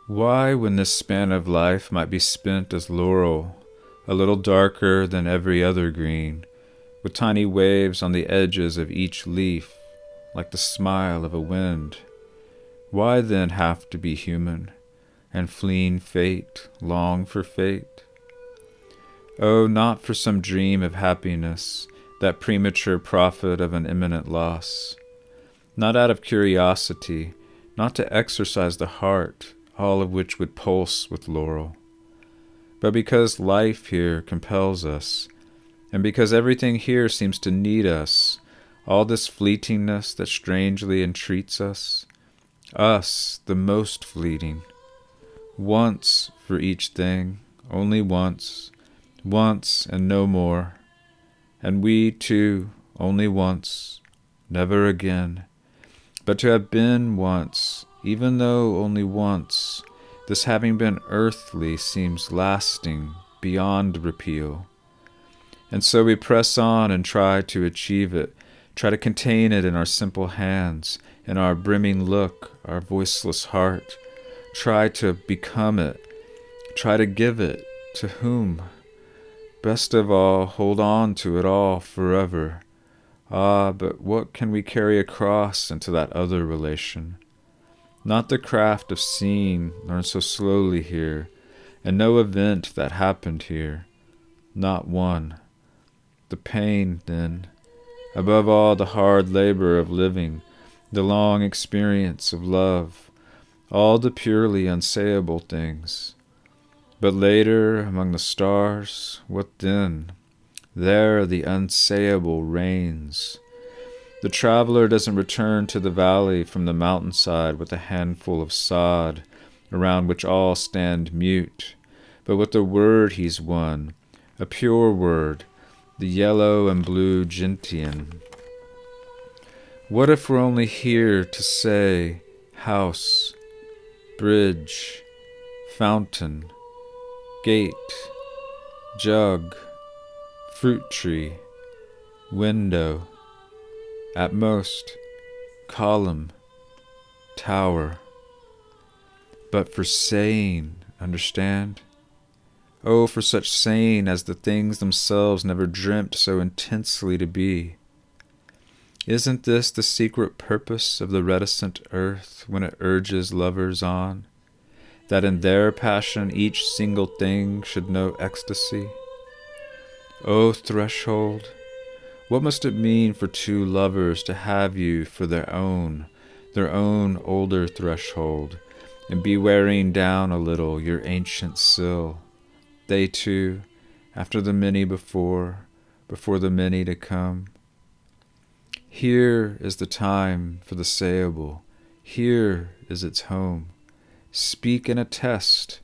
Why, when this span of life might be spent as laurel, a little darker than every other green, with tiny waves on the edges of each leaf, like the smile of a wind, why then have to be human, and fleeing fate, long for fate? Oh, not for some dream of happiness, that premature prophet of an imminent loss. Not out of curiosity, not to exercise the heart, all of which would pulse with laurel, but because life here compels us, and because everything here seems to need us, all this fleetingness that strangely entreats us, the most fleeting, once for each thing, only once, once and no more, and we too, only once, never again, but to have been once, even though only once, this having been earthly seems lasting beyond repeal. And so we press on and try to achieve it, try to contain it in our simple hands, in our brimming look, our voiceless heart, try to become it, try to give it, to whom? Best of all, hold on to it all forever. Ah, but what can we carry across into that other relation? Not the craft of seeing learned so slowly here, and no event that happened here, not one. The pain, then, above all the hard labor of living, the long experience of love, all the purely unsayable things. But later, among the stars, what then? There the unsayable reigns. The traveler doesn't return to the valley from the mountainside with a handful of sod, around which all stand mute, but with the word he's won, a pure word, the yellow and blue gentian. What if we're only here to say house, bridge, fountain, gate, jug, fruit tree, window, at most, column, tower, but for saying, understand? Oh, for such saying as the things themselves never dreamt so intensely to be. Isn't this the secret purpose of the reticent earth when it urges lovers on, that in their passion each single thing should know ecstasy? O threshold, what must it mean for two lovers to have you for their own older threshold, and be wearing down a little your ancient sill, they too, after the many before the many to come? Here is the time for the sayable, here is its home. Speak and attest.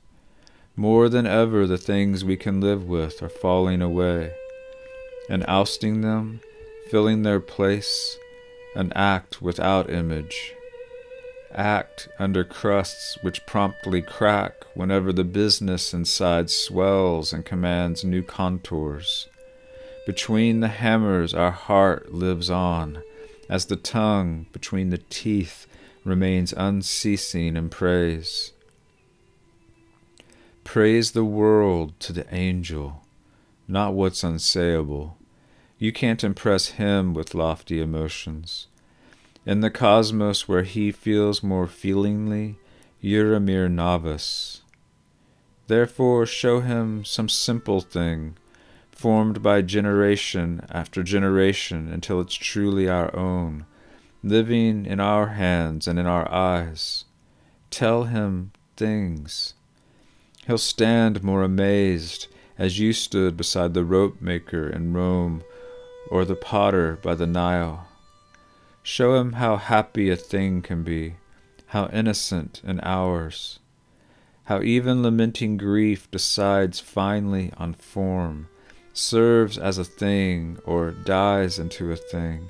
More than ever the things we can live with are falling away, and ousting them, filling their place, an act without image. Act under crusts which promptly crack whenever the business inside swells and commands new contours. Between the hammers our heart lives on, as the tongue between the teeth remains unceasing in praise. Praise the world to the angel, not what's unsayable. You can't impress him with lofty emotions. In the cosmos where he feels more feelingly, you're a mere novice. Therefore show him some simple thing, formed by generation after generation until it's truly our own, living in our hands and in our eyes. Tell him things. He'll stand more amazed, as you stood beside the rope maker in Rome or the potter by the Nile. Show him how happy a thing can be, how innocent in ours, how even lamenting grief decides finally on form, serves as a thing or dies into a thing,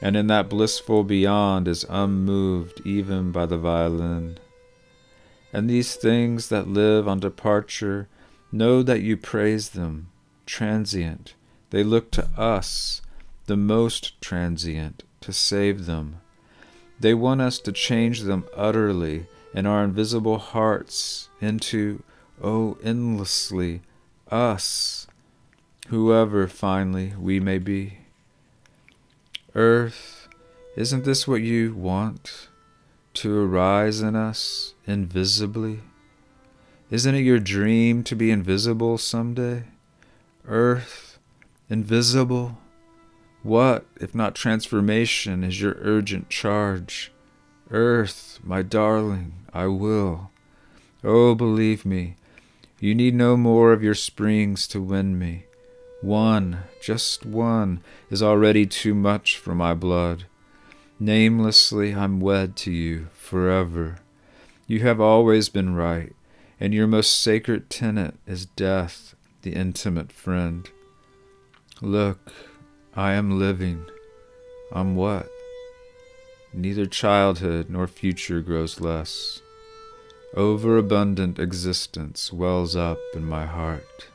and in that blissful beyond is unmoved even by the violin. And these things that live on departure, know that you praise them, transient. They look to us, the most transient, to save them. They want us to change them utterly and our invisible hearts into, oh, endlessly, us, whoever finally we may be. Earth, isn't this what you want? To arise in us invisibly? Isn't it your dream to be invisible someday? Earth, invisible? What, if not transformation, is your urgent charge? Earth, my darling, I will. Oh, believe me, you need no more of your springs to win me. One, just one, is already too much for my blood. Namelessly I'm wed to you forever. You have always been right, and your most sacred tenet is death, the intimate friend. Look, I am living. I'm what? Neither childhood nor future grows less. Overabundant existence wells up in my heart.